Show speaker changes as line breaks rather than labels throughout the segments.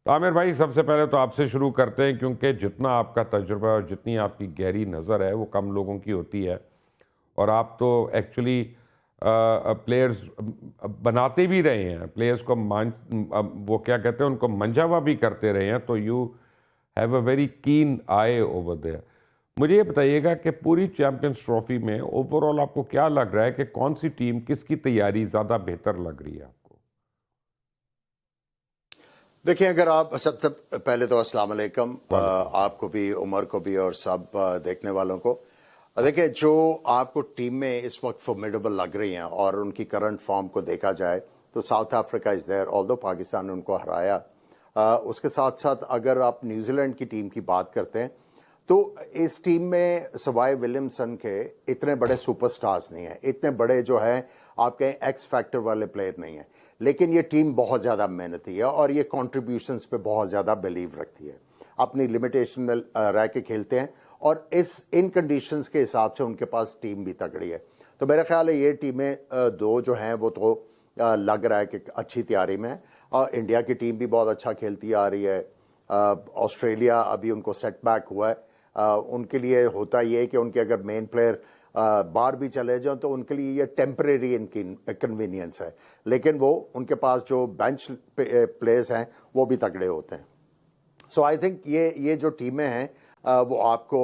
तो आमिर भाई, सबसे पहले तो आपसे शुरू करते हैं, क्योंकि जितना आपका तजुर्बा और जितनी आपकी गहरी नज़र है वो कम लोगों की होती है। और आप तो एक्चुअली प्लेयर्स बनाते भी रहे हैं, प्लेयर्स को वो क्या कहते हैं, उनको मंजावा भी करते रहे हैं। तो you have a very keen I over there. मुझे ये बताइएगा कि पूरी चैंपियंस ट्रॉफी में ओवरऑल आपको क्या लग रहा है कि कौन सी टीम, किसकी तैयारी ज़्यादा बेहतर लग रही है आपको?
देखिए, अगर आप सबसे पहले तो अस्सलाम वालेकुम, आपको भी, उमर को भी और सब देखने वालों को। देखिए, जो आपको टीम में इस वक्त फॉर्मिडेबल लग रही हैं और उनकी करंट फॉर्म को देखा जाए तो South Africa is there, although Pakistan ने उनको हराया। उसके साथ साथ अगर आप न्यूजीलैंड की टीम की बात करते हैं तो इस टीम में सवाए विलियमसन के इतने बड़े सुपरस्टार्स नहीं हैं, इतने बड़े जो है आपके एक्स फैक्टर वाले प्लेयर नहीं हैं। लेकिन ये टीम बहुत ज़्यादा मेहनती है और ये कॉन्ट्रीब्यूशंस पे बहुत ज़्यादा बिलीव रखती है, अपनी लिमिटेशन में रह के खेलते हैं और इन कंडीशंस के हिसाब से उनके पास टीम भी तगड़ी है। तो मेरा ख्याल है ये टीमें दो जो हैं वो तो लग रहा है कि अच्छी तैयारी में है। और इंडिया की टीम भी बहुत अच्छा खेलती आ रही है। ऑस्ट्रेलिया अभी उनको सेटबैक हुआ है। उनके लिए होता ये है कि उनके अगर मेन प्लेयर बाहर भी चले जाओ तो उनके लिए ये टेम्परेरी इनकन्वीनियंस है, लेकिन वो उनके पास जो बेंच प्लेयर्स हैं वो भी तगड़े होते हैं। सो आई थिंक ये जो टीमें हैं वो आपको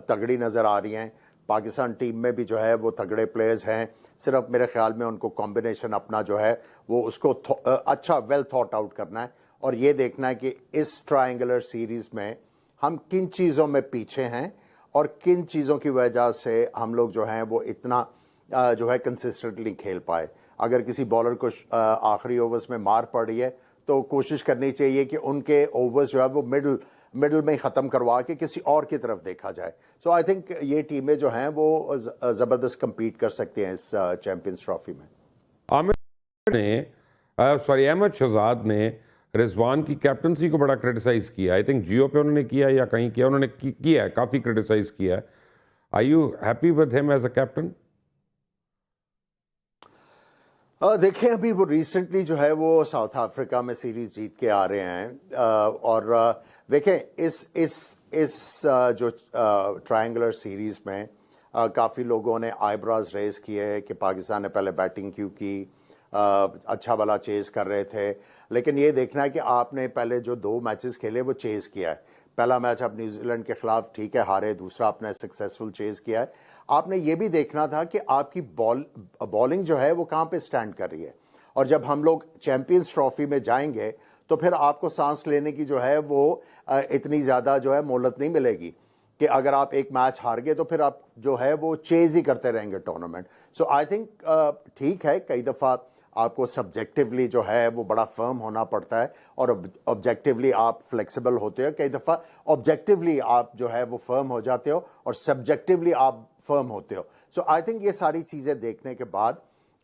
तगड़ी नज़र आ रही हैं। पाकिस्तान टीम में भी जो है वो तगड़े प्लेयर्स हैं, सिर्फ मेरे ख्याल में उनको कॉम्बिनेशन अपना जो है वो उसको अच्छा वेल थॉट आउट करना है और ये देखना है कि इस ट्रायंगुलर सीरीज़ में हम किन चीज़ों में पीछे हैं और किन चीज़ों की वजह से हम लोग जो हैं वो इतना जो है कंसिस्टेंटली खेल पाए। अगर किसी बॉलर को आखिरी ओवर्स में मार पड़ रही है तो कोशिश करनी चाहिए कि उनके ओवर्स जो है वो मिडल में ख़त्म करवा के किसी और की तरफ देखा जाए। सो आई थिंक ये टीमें जो हैं वो ज़बरदस्त कम्पीट कर सकती हैं इस चैम्पियंस ट्रॉफी में।
अहमद शहजाद ने रिजवान की कैप्टनसी को बड़ा क्रिटिसाइज़ किया। आई थिंक जियो पे उन्होंने किया या कहीं किया, उन्होंने किया है, काफ़ी क्रिटिसाइज़ किया है। Are you happy with him as a captain?
देखिए, अभी वो रिसेंटली जो है वो साउथ अफ्रीका में सीरीज जीत के आ रहे हैं और देखें इस जो ट्रायंगुलर सीरीज में काफ़ी लोगों ने आईब्राज रेस किए कि पाकिस्तान ने पहले बैटिंग क्यों की, अच्छा वाला चेज़ कर रहे थे। लेकिन ये देखना है कि आपने पहले जो 2 मैचेस खेले वो चेज़ किया है। पहला मैच आप न्यूजीलैंड के खिलाफ ठीक है हारे, दूसरा आपने सक्सेसफुल चेज़ किया है। आपने ये भी देखना था कि आपकी बॉलिंग जो है वो कहाँ पे स्टैंड कर रही है। और जब हम लोग चैंपियंस ट्रॉफी में जाएंगे तो फिर आपको सांस लेने की जो है वो इतनी ज़्यादा जो है मोहलत नहीं मिलेगी कि अगर आप एक मैच हार गए तो फिर आप जो है वो चेज़ ही करते रहेंगे टूर्नामेंट। सो आई थिंक ठीक है, कई दफ़ा आपको सब्जेक्टिवली जो है वो बड़ा फर्म होना पड़ता है और ऑब्जेक्टिवली आप फ्लेक्सिबल होते हो। कई दफ़ा ऑब्जेक्टिवली आप जो है वो फर्म हो जाते हो और सब्जेक्टिवली आप फर्म होते हो। सो आई थिंक ये सारी चीज़ें देखने के बाद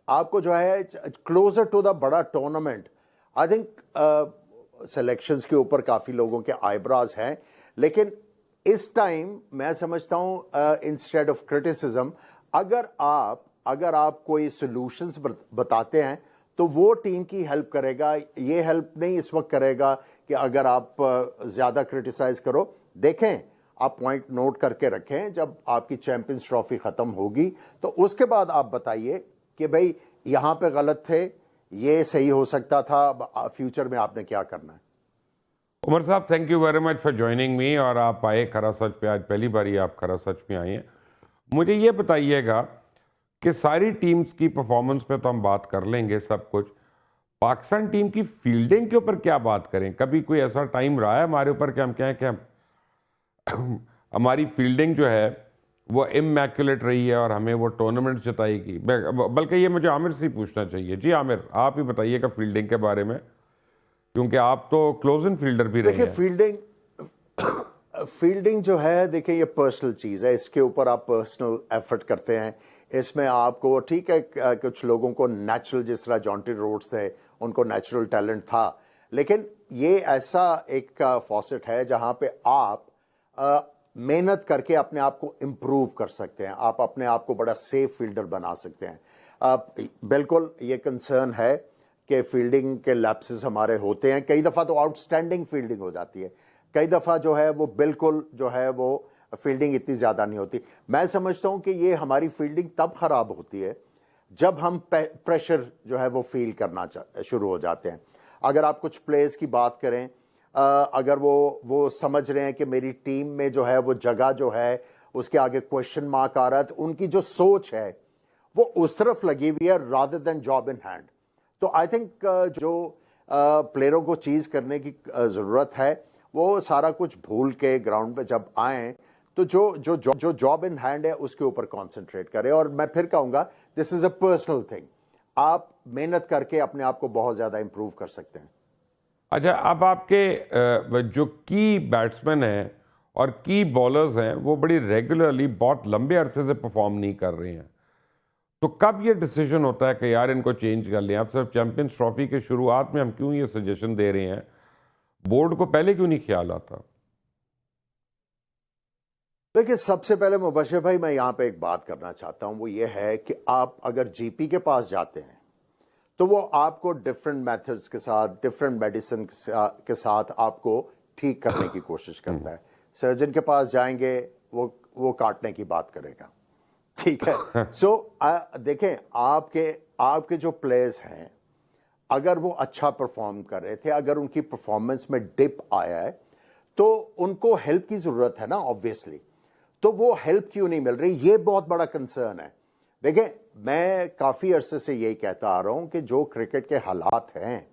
आपको जो है क्लोजर टू द बड़ा टूर्नामेंट, आई थिंक सिलेक्शंस के ऊपर काफ़ी लोगों के आईब्राज हैं। लेकिन इस टाइम मैं समझता हूँ इंस्टेड ऑफ क्रिटिसिज्म, अगर आप कोई सॉल्यूशंस बताते हैं तो वो टीम की हेल्प करेगा। ये हेल्प नहीं इस वक्त करेगा कि अगर आप ज़्यादा क्रिटिसाइज करो। देखें, आप पॉइंट नोट करके रखें, जब आपकी चैंपियंस ट्रॉफी ख़त्म होगी तो उसके बाद आप बताइए कि भाई यहाँ पे गलत थे, ये सही हो सकता था, फ्यूचर में आपने क्या करना है।
उमर साहब, thank you very much for joining me. और आप आए खरा सच पे, आज पहली बार ही आप खरा सच में आए हैं। मुझे ये बताइएगा कि सारी टीम्स की परफॉर्मेंस पे तो हम बात कर लेंगे सब कुछ, पाकिस्तान टीम की फील्डिंग के ऊपर क्या बात करें? कभी कोई ऐसा टाइम रहा है हमारे ऊपर कि हम कहें कि हमारी फील्डिंग जो है वो इमैक्युलेट रही है और हमें वो टूर्नामेंट जिताएगी? बल्कि ये मुझे आमिर से ही पूछना चाहिए। जी आमिर, आप ही बताइएगा फील्डिंग के बारे में, क्योंकि आप तो क्लोज इन फील्डर भी रहे हैं।
देखिए, फील्डिंग जो है, देखिए ये पर्सनल चीज़ है, इसके ऊपर आप पर्सनल एफर्ट करते हैं। इसमें आपको ठीक है, कुछ लोगों को नेचुरल, जिस तरह जॉन्टी रोड्स थे उनको नेचुरल टैलेंट था, लेकिन ये ऐसा एक फॉसेट है जहां पे आप मेहनत करके अपने आप को इम्प्रूव कर सकते हैं, आप अपने आप को बड़ा सेफ फील्डर बना सकते हैं। बिल्कुल ये कंसर्न है कि फील्डिंग के लैप्सेस हमारे होते हैं, कई दफ़ा तो आउटस्टैंडिंग फील्डिंग हो जाती है, कई दफ़ा जो है वो बिल्कुल जो है वो फील्डिंग इतनी ज़्यादा नहीं होती। मैं समझता हूं कि ये हमारी फील्डिंग तब खराब होती है जब हम प्रेशर जो है वो फील करना शुरू हो जाते हैं। अगर आप कुछ प्लेयर्स की बात करें, अगर वो समझ रहे हैं कि मेरी टीम में जो है वो जगह जो है उसके आगे क्वेश्चन मार्क आ रहा है, तो उनकी जो सोच है वो उस तरफ लगी हुई है rather than job in hand. तो आई थिंक जो प्लेयरों को चीज करने की जरूरत है वो सारा कुछ भूल के ग्राउंड पे जब आए तो जो जॉब इन हैंड है उसके ऊपर कंसंट्रेट करें। और मैं फिर कहूंगा this is a personal thing, आप मेहनत करके अपने आप को बहुत ज्यादा इंप्रूव कर सकते हैं।
अच्छा, अब आपके जो की बैट्समैन हैं और की बॉलर्स हैं वो बड़ी रेगुलरली बहुत लंबे अरसे से परफॉर्म नहीं कर रहे हैं, तो कब ये डिसीजन होता है कि यार इनको चेंज कर लें? आप सिर्फ चैंपियंस ट्रॉफी के शुरुआत में हम क्यों ये सजेशन दे रहे हैं, बोर्ड को पहले क्यों नहीं ख्याल आता?
देखिए, सबसे पहले मुबशिर भाई मैं यहां पे एक बात करना चाहता हूं, वो ये है कि आप अगर जीपी के पास जाते हैं तो वो आपको डिफरेंट मेथड्स के साथ, डिफरेंट मेडिसिन के साथ आपको ठीक करने की कोशिश करता है। सर्जन के पास जाएंगे वो काटने की बात करेगा, ठीक है। सो देखें, आपके जो प्लेयर्स हैं अगर वो अच्छा परफॉर्म कर रहे थे, अगर उनकी परफॉर्मेंस में डिप आया है तो उनको हेल्प की जरूरत है ना, ऑब्वियसली। तो वो हेल्प क्यों नहीं मिल रही, ये बहुत बड़ा कंसर्न है। देखें, मैं काफी अरसे से यही कहता आ रहा हूं कि जो क्रिकेट के हालात हैं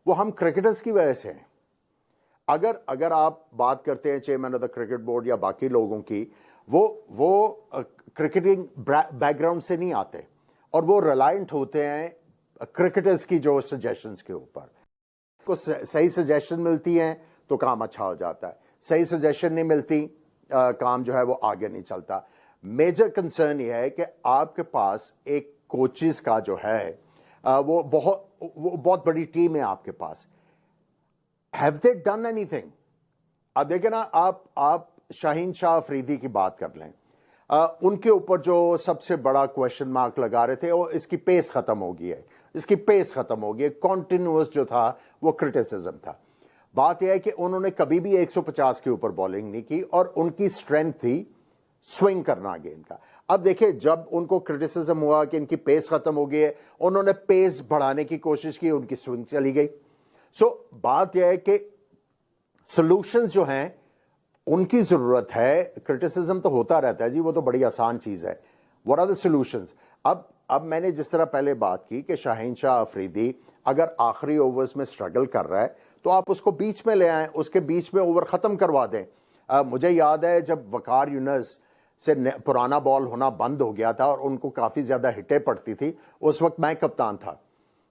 वो हम क्रिकेटर्स की वजह से हैं। अगर आप बात करते हैं chairman of the cricket board या बाकी लोगों की, वो क्रिकेटिंग बैकग्राउंड से नहीं आते और वो रिलायंट होते हैं क्रिकेटर्स की जो सजेशंस के ऊपर। को सही सजेशन मिलती है तो काम अच्छा हो जाता है, सही सजेशन नहीं मिलती काम जो है वो आगे नहीं चलता। मेजर कंसर्न ये है कि आपके पास एक कोचेस का जो है वो बहुत बड़ी टीम है आपके पास। Have they done anything? अब देखें ना, आप शाहीन शाह अफरीदी की बात कर लें, उनके ऊपर जो सबसे बड़ा क्वेश्चन मार्क लगा रहे थे वो इसकी पेस खत्म हो गई है, इसकी पेस खत्म हो गई है। कॉन्टिन्यूअस जो था वो क्रिटिसिज्म था। बात यह है कि उन्होंने कभी भी 150 के ऊपर बॉलिंग नहीं की और उनकी स्ट्रेंथ थी स्विंग करना गेंद का। अब देखिए, जब उनको क्रिटिसिज्म हुआ कि इनकी पेस खत्म हो गई है, उन्होंने पेस बढ़ाने की कोशिश की, उनकी स्विंग चली गई। सो बात यह है कि सॉल्यूशंस जो हैं उनकी जरूरत है। क्रिटिसिज्म तो होता रहता है जी, वो तो बड़ी आसान चीज है। What are the solutions? अब मैंने जिस तरह पहले बात की कि शाहीन शाह अफरीदी अगर आखिरी ओवर्स में स्ट्रगल कर रहा है तो आप उसको बीच में ले आएं, उसके बीच में ओवर खत्म करवा दें। मुझे याद है जब वकार यूनुस से पुराना बॉल होना बंद हो गया था और उनको काफी ज्यादा हिटें पड़ती थी, उस वक्त मैं कप्तान था,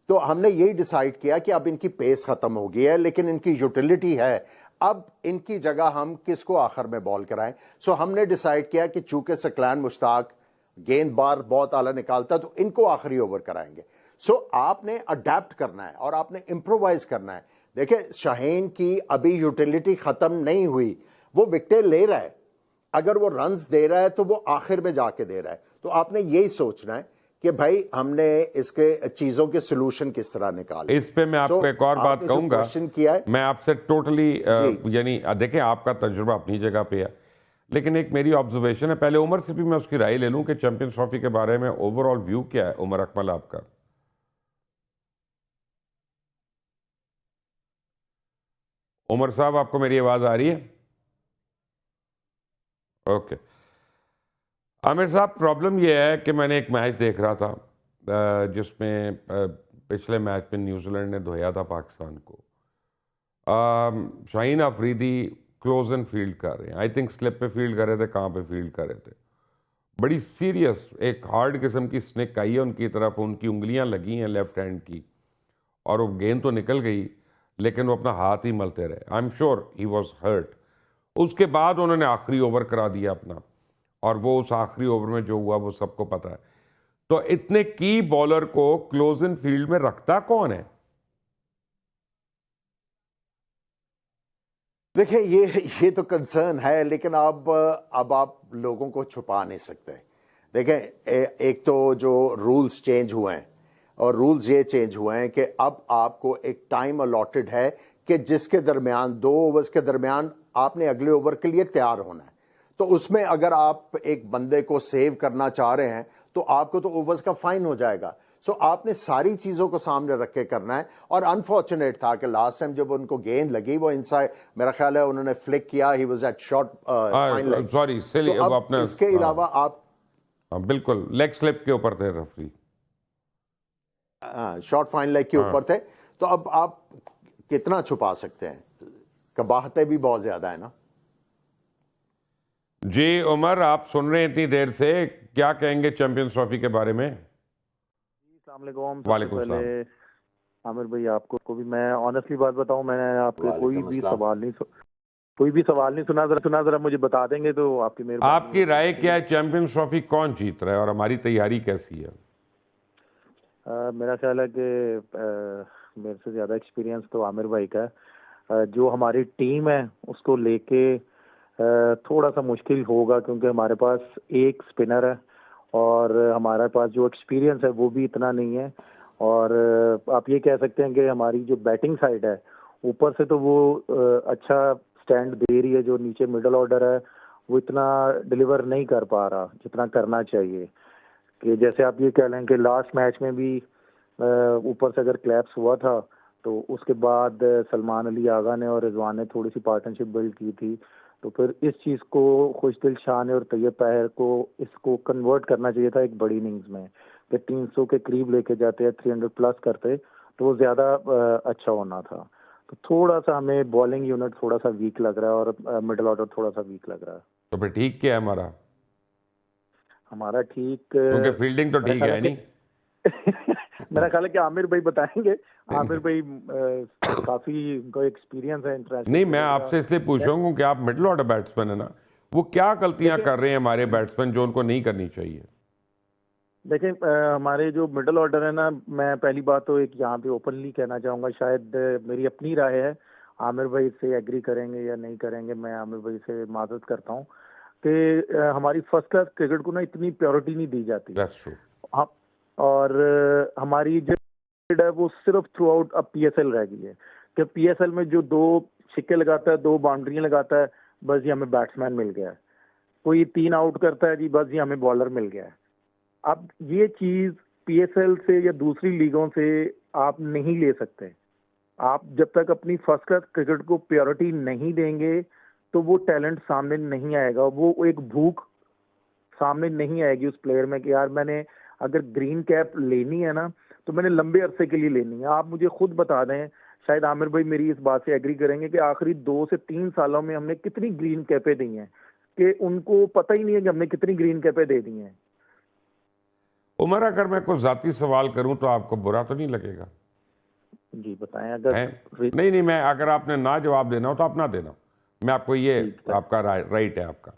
तो हमने यही डिसाइड किया कि अब इनकी पेस खत्म हो गई है लेकिन इनकी यूटिलिटी है, अब इनकी जगह हम किसको आखिर में बॉल कराएं। सो हमने डिसाइड किया कि चूंकि सकलान मुश्ताक गेंदबाज बहुत आला निकालता तो इनको आखिरी ओवर कराएंगे। सो आपने अडेप्ट करना है और आपने इंप्रोवाइज करना है। देखिए, शाहीन की अभी यूटिलिटी खत्म नहीं हुई, वो विकेटें ले रहा है, अगर वो रन्स दे रहा है तो वो आखिर में जाके दे रहा है। तो आपने यही सोचना है कि भाई हमने इसके चीजों के सोल्यूशन किस तरह निकाले।
इस पे मैं आपको एक और बात कहूंगा,
किया है
मैं आपसे टोटली यानी देखिए आपका तजुर्बा अपनी जगह पे है, लेकिन एक मेरी ऑब्जर्वेशन है, पहले उमर से भी मैं उसकी राय ले लूं कि चैंपियंस ट्रॉफी के बारे में ओवरऑल व्यू क्या है। उमर अकमल आपका? उमर साहब, आपको मेरी आवाज आ रही है? ओके। आमिर साहब, प्रॉब्लम यह है कि मैंने एक मैच देख रहा था जिसमें पिछले मैच में न्यूजीलैंड ने धोया था पाकिस्तान को। Shaheen Afridi close and field कर रहे हैं, आई थिंक स्लिप पे फील्ड कर रहे थे, कहाँ पे फील्ड कर रहे थे, बड़ी सीरियस एक हार्ड किस्म की स्निक आई है उनकी तरफ, उनकी उंगलियां लगी हैं लेफ्ट हैंड की और वो गेंद तो निकल गई लेकिन वो अपना हाथ ही मलते रहे। I am sure he was hurt. उसके बाद उन्होंने आखिरी ओवर करा दिया अपना, और वो उस आखिरी ओवर में जो हुआ वो सबको पता है। तो इतने की बॉलर को क्लोज इन फील्ड में रखता कौन है?
देखिए, ये तो कंसर्न है, लेकिन अब आप लोगों को छुपा नहीं सकते। देखें, एक तो जो रूल्स चेंज हुए हैं, और रूल्स ये चेंज हुए हैं कि अब आपको एक टाइम अलॉटेड है कि जिसके दरमियान 2 ओवर्स के दरमियान आपने अगले ओवर के लिए तैयार होना है। तो उसमें अगर आप एक बंदे को सेव करना चाह रहे हैं तो आपको तो ओवर्स का फाइन हो जाएगा। सो आपने सारी चीजों को सामने रख के करना है। और अनफॉर्चुनेट था कि लास्ट टाइम जब उनको गेंद लगी वो इनसाइड, मेरा ख्याल है उन्होंने फ्लिक किया, he was at short fine leg.
Sorry silly,
तो
वो
अब
अपने
इसके अलावा आप
बिल्कुल लेग स्लिप के ऊपर थे रेफरी।
शॉर्ट फाइन लेग के ऊपर थे। तो अब आप कितना छुपा सकते हैं, कबाहतें भी बहुत ज्यादा है ना।
जी उमर, आप सुन रहे हैं इतनी देर से, क्या कहेंगे चैंपियंस ट्रॉफी के बारे में?
अस्सलाम वालेकुम। सबसे
वालेकुम
पहले
सलाम।
आमिर भाई आपको भी मैं ऑनेस्टली बात बताऊं, मैंने आपके
वालेकुम अस्सलाम।
कोई भी सवाल नहीं सुना। जरा मुझे बता देंगे तो आपकी मेहरबानी
आपकी
होगी।
राय क्या है, चैंपियंस ट्रॉफी कौन जीत रहा है और हमारी तैयारी कैसी है?
मेरा ख्याल है कि मेरे से ज़्यादा एक्सपीरियंस तो आमिर भाई का है। जो हमारी टीम है उसको लेके थोड़ा सा मुश्किल होगा, क्योंकि हमारे पास एक स्पिनर है और हमारे पास जो एक्सपीरियंस है वो भी इतना नहीं है। और आप ये कह सकते हैं कि हमारी जो बैटिंग साइड है ऊपर से तो वो अच्छा स्टैंड दे रही है, जो नीचे मिडल ऑर्डर है वो इतना डिलीवर नहीं कर पा रहा जितना करना चाहिए। कि जैसे आप ये कह लें कि लास्ट मैच में भी ऊपर से अगर क्लैप्स हुआ था तो उसके बाद सलमान अली आगा ने और रिजवान ने थोड़ी सी पार्टनरशिप बिल्ड की थी। तो फिर इस चीज़ को खुशदिल शाह ने और तैयब ताहिर को इसको कन्वर्ट करना चाहिए था एक बड़ी इनिंग्स में, कि 300 के करीब लेके जाते हैं, 300 प्लस करते तो वो ज़्यादा अच्छा होना था। तो थोड़ा सा हमें बॉलिंग यूनिट थोड़ा सा वीक लग रहा है और मिडल ऑर्डर थोड़ा सा वीक लग रहा है।
तो फिर ठीक क्या है हमारा?
हमारा ठीक
क्योंकि फील्डिंग तो
मेरा
ठीक
ख्याल
है
है
नहीं।
मेरा ख्याल है कि आमिर भाई बताएंगे। आमिर भाई काफी उनको एक्सपीरियंस है इंटरनेशनल
नहीं, मैं
क्रिकेट
आपसे इसलिए पूछ
का।
रहा हूँ कि आप मिडिल ऑर्डर बैट्समैन है ना, वो क्या गलतियां
देखिए
कर रहे हैं हमारे बैट्समैन जो उनको नहीं करनी चाहिए?
देखिए हमारे जो मिडल ऑर्डर है ना, मैं पहली बात तो एक यहाँ पे ओपनली कहना चाहूंगा, शायद मेरी अपनी राय है, आमिर भाई इससे एग्री करेंगे या नहीं करेंगे, मैं आमिर भाई से माजरत करता हूँ कि हमारी फर्स्ट क्लास क्रिकेट को ना इतनी प्योरिटी नहीं दी जाती।
That's true.
हाँ, और हमारी जो है वो सिर्फ थ्रू आउट अब पीएसएल रह गई है, कि पीएसएल में जो 2 छिक्के लगाता है, 2 बाउंड्रियां लगाता है, बस ये हमें बैट्समैन मिल गया है। कोई 3 आउट करता है जी, बस ये हमें बॉलर मिल गया है। अब ये चीज पीएसएल से या दूसरी लीगों से आप नहीं ले सकते। आप जब तक अपनी फर्स्ट क्लास क्रिकेट को प्योरिटी नहीं देंगे तो वो टैलेंट सामने नहीं आएगा, वो एक भूख सामने नहीं आएगी उस प्लेयर में कि यार मैंने अगर ग्रीन कैप लेनी है ना तो मैंने लंबे अरसे के लिए लेनी है। आप मुझे खुद बता दें, शायद आमिर भाई मेरी इस बात से एग्री करेंगे, कि आखिरी 2 से 3 सालों में हमने कितनी ग्रीन कैपें दी हैं कि उनको पता ही नहीं है कि हमने कितनी ग्रीन कैपें दे दी हैं।
उमर, अगर मैं कोई जाती सवाल करूं तो आपको बुरा तो नहीं लगेगा?
जी बताएं अगर
है? नहीं नहीं, मैं अगर आपने ना जवाब देना हो तो आप ना देना, मैं आपको ये,
ठीक है
आपका राइट है आपका।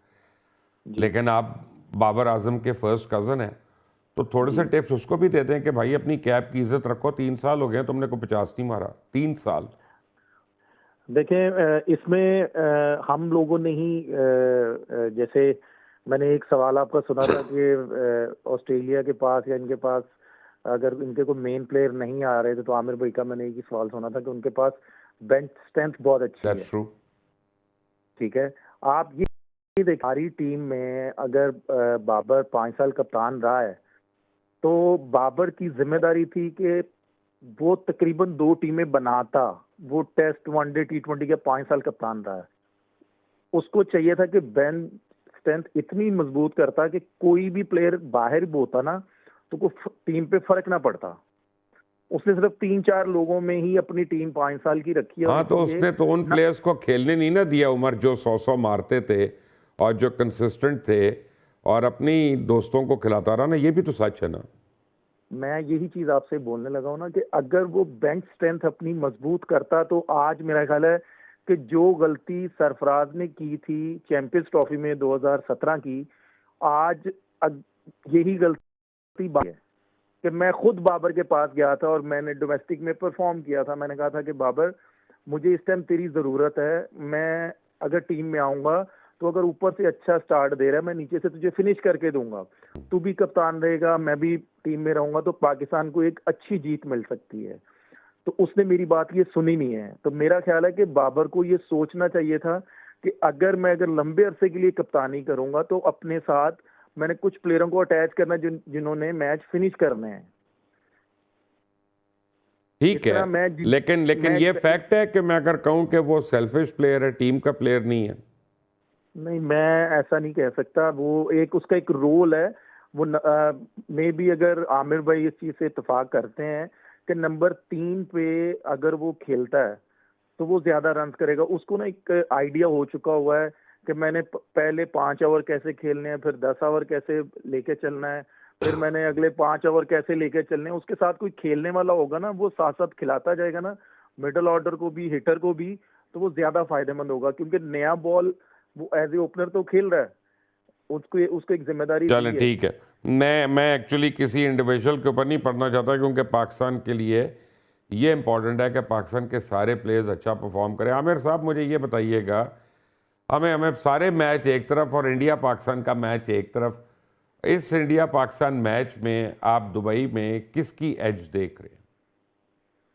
जी
लेकिन आप बाबर आजम के फर्स्ट कज़न हैं, तो थोड़े से
जी।
टिप्स उसको भी देते हैं कि भाई अपनी कैप की इज्जत रखो, 3 साल हो गए तुमने को 50 नहीं मारा, 3 साल।
देखें इसमें हम लोगों ने ही जैसे मैंने एक सवाल आपका सुना था कि ऑस्ट्रेलिया के पास या इनके पास अगर इनके कोई मेन प्लेयर नहीं आ रहे थे, तो आमिर भाई का मैंने एक ही सवाल सुना था कि उनके पास बेंच स्ट्रेंथ बहुत अच्छी है।
That's true.
ठीक है, आप ये देख हमारी टीम में अगर बाबर 5 साल कप्तान रहा है तो बाबर की जिम्मेदारी थी कि वो तकरीबन 2 टीमें बनाता। वो टेस्ट वनडे T20 का 5 साल कप्तान रहा है। उसको चाहिए था कि बेंच स्ट्रेंथ इतनी मजबूत करता कि कोई भी प्लेयर बाहर भी होता ना तो को टीम पे फर्क ना पड़ता। उसने सिर्फ 3-4 लोगों में ही अपनी टीम 5 साल की रखी है और
हाँ, तो
इसलिए
उसने तो उन
ना
प्लेयर्स को खेलने नहीं ना दिया उमर, जो 100 मारते थे और जो कंसिस्टेंट थे और अपनी दोस्तों को खिलाता रहा ना, ये भी तो सच है ना।
मैं यही चीज आपसे बोलने लगा हूं ना कि अगर वो बेंच स्ट्रेंथ अपनी मजबूत करता तो आज मेरा ख्याल है कि जो गलती सरफराज ने की थी चैंपियंस ट्रॉफी में 2017 की, आज यही गलती है कि मैं खुद बाबर के पास गया था और मैंने डोमेस्टिक में परफॉर्म किया था। मैंने कहा था कि बाबर मुझे इस टाइम तेरी जरूरत है, मैं अगर टीम में आऊंगा तो अगर ऊपर से अच्छा स्टार्ट दे रहा है, मैं नीचे से तुझे फिनिश करके दूंगा, तू भी कप्तान रहेगा, मैं भी टीम में रहूंगा, तो पाकिस्तान को एक अच्छी जीत मिल सकती है। तो उसने मेरी बात ये सुनी नहीं है। तो मेरा ख्याल है कि बाबर को ये सोचना चाहिए था कि अगर लंबे अरसे के लिए कप्तानी करूंगा तो अपने साथ मैंने कुछ प्लेयरों को अटैच करना जिन्होंने मैच फिनिश करने हैं।
ठीक
इस तरह
है, लेकिन
मैं
ये फैक्ट है कि मैं अगर कहूं कि वो सेल्फिश प्लेयर है, टीम का प्लेयर नहीं है।
नहीं, मैं ऐसा नहीं कह सकता। वो एक उसका एक रोल है। वो मे भी अगर आमिर भाई इस चीज से इत्तेफाक करते हैं कि नंबर 3 पे अगर वो खेलता है तो वो ज्यादा रन करेगा। उसको ना एक आइडिया हो चुका हुआ है कि मैंने पहले 5 ओवर कैसे खेलने हैं, फिर 10 ओवर कैसे लेके चलना है, फिर मैंने अगले 5 ओवर कैसे लेके चलने हैं। उसके साथ कोई खेलने वाला होगा ना, वो साथ साथ खिलाता जाएगा ना, मिडल ऑर्डर को भी, हिटर को भी, तो वो ज्यादा फायदेमंद होगा। क्योंकि नया बॉल वो एज ए ओपनर तो खेल रहा है, उसको उसको एक जिम्मेदारी
चलें,
दी है।
ठीक है। मैं एक्चुअली किसी इंडिविजुअल के ऊपर नहीं पढ़ना चाहता, क्योंकि पाकिस्तान के लिए ये इंपॉर्टेंट है कि पाकिस्तान के सारे प्लेयर्स अच्छा परफॉर्म करें। आमिर साहब, मुझे ये बताइएगा, हमें हमें सारे मैच एक तरफ और इंडिया पाकिस्तान का मैच एक तरफ, इस इंडिया पाकिस्तान मैच में आप दुबई में किसकी एज देख रहे हैं?